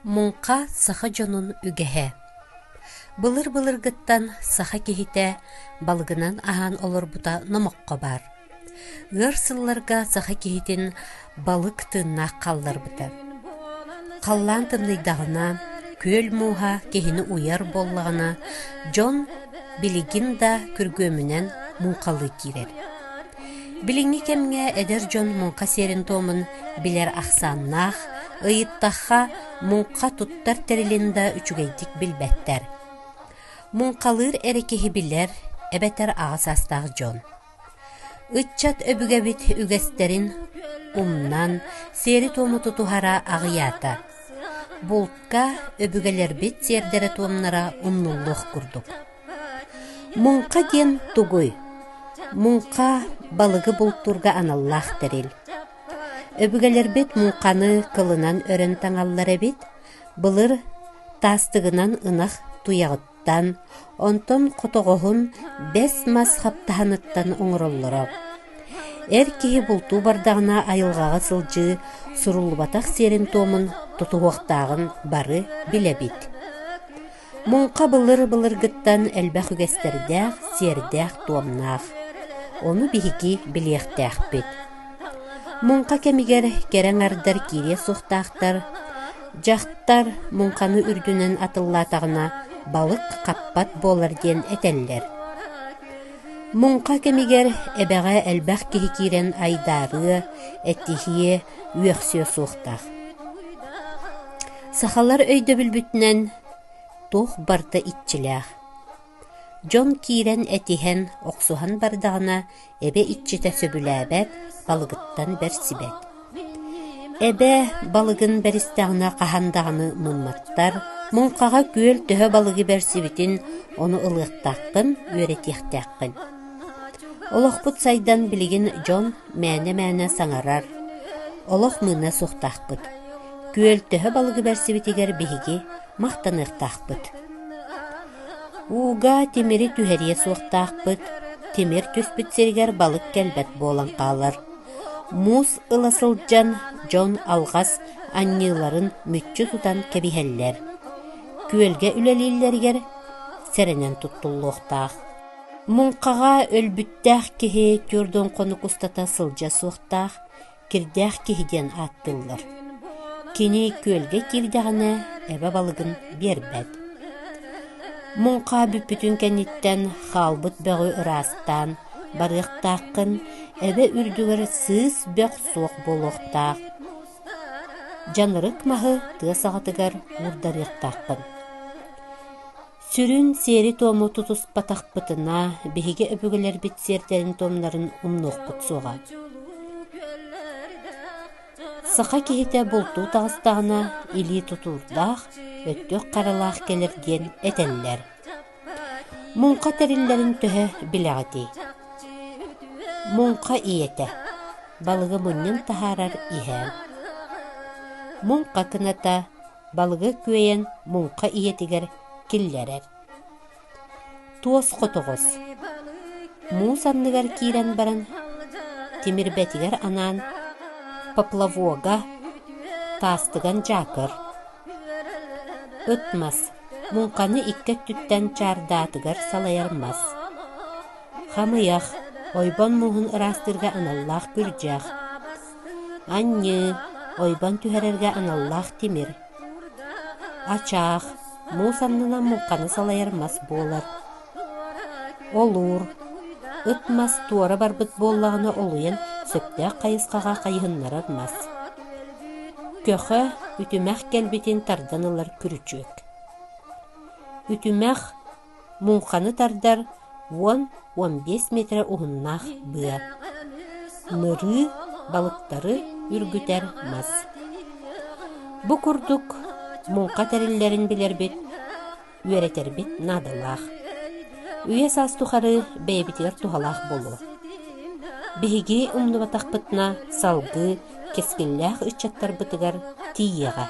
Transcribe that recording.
Мунка саха жонун үгеһе. Былыр гыттан саха кихите балгынан ахан олорбута номокко бар. Ырсылларга саха кихитин балык тынна қалларбыта. Қаллан тынныйдағына, көл муха кехини уяр боллағына, Джон билигин да күргөмүнен мункалы кирер. Билинги кемге эдер Джон мунка серин томун билер ахсаннах, ыйыттахха мунка туттар терилинда үчүгейдик билбеттер. Мункалыр эрекеhi билер, эбетер ağas астах Джон. Ытчат өбүгебит үгестерин умнан сери тому тутухара агыята. Бултка өбүгелербит сердере томнара умнуллух курдук. Мунка ден тугуй. Мунка балыгы булттурга аналлах терил. Өбүгелербит мунканы кылынан өрен таңаллар эбит, былыр тастыгынан ынах туягыттан, онтон котогоһун 5 мас хаптаханыттан оңороллоро. Эркеһи бултуу бардагына айылгага сылжы сурулбатах серин томун тутуактагын бары билебит. Мунка былыр-былыргыттан элбэх үгестердэх, сердэх туомнаах. Ону биһиги билиэхтэхпит. Мунка кемигер керең ардар кире сухтаахтар, жахтар мунканы үрдүнен атыллатагына балык каппат болар ден этеллер. Мунка кемигер эбеге элбэх киһи кирен айдары, этихие, үөхсүө сухтах. Сахалар өйдө билбүтүнен тух барда итчилэх. Джон кирен этиһен оксухан бардагына эбе итчите сөбүлээбэт балыгыттан берсибет. Эбе балыгын беристагына кахандагыны мунматтар, мункага күөл төһө балыгы берсибитин ону ылыктаккын, үөретиэхтэккын. Олохпут сайдан билигин Джон мээне саңарар. Олох мына сухтахпыт. Күөл төһө балыгы берсибитигер биһиги мактаныктахпыт. Уга тимири түһэрие суохтаахпыт, тимир түспүтсергер балык келбет болан каалар. Мус ыласылжан Джон алгас анньыларын мүччү тутан кебиһеллер. Күөлге үлелииллергер серенен туттуллуохтаах. Мункага өлбүттәэх киһи түрдөн кону кустата сылжа суохтаах, кирдäэх киһиден аттыллар. Кини күөлге кирдäҕинэ эбе балыгын бербет. Мунка бүппүтүн кенниттен халбыт бөҕү ырастан, барыахтааккын эбе үрдүгөр сыыс бөөх суох болуохтаах. Жанырык маһы тыасаҕатыгар урдарыахтааккын. Сүрүн сери тому тутуспатахпытына биһиге өбүгелер бит сертерин томнарын умнуохпут суоҕа. Саха киһите бултуу таҕыстаҕына илии тутуурдаах, өттөөх каралаах келер диэн этеллер. Мунка териллерин төһө билэҕити. Мунка иете, балыгы мунньан таһаарар иһэн. Мунка кыната, балыгы күөйэн мунка иетигер киллерер. Туос хотоҕос. Муус анныгар киирэн баран, тимирбэтигер анаан поплавуога таастыган жаакыр. Өтмас, мунканы иккет түттен чардаатыгар салайармас. Хамыях, ойбан муһун ырастырга аналлаах күрдьэх. Анньы, ойбан түһэрэргэ аналлаах тимир. Ачаах, муус аннынан мунканы салайармас буолар. Олуур, ытмас туора барбыт буоллаҕына олуйан сөптөөх кайыскаҕа кайыһыннарармас. Көхө үтүмэх келбитин тарданылар күрүчүөк. Үтүмэх мунканы тардар 10-15 метр уһуннаах быа. Нырыы балыктары үргүтер мас. Бу курдук мунка териллерин билербит, үөретербит надалаах. Үйе саастухары бэйбитигер тухалаах болу. Биһиги умнубатахпытна салгы, кескиллээх ыччаттар бытыгар тиийэҕэ.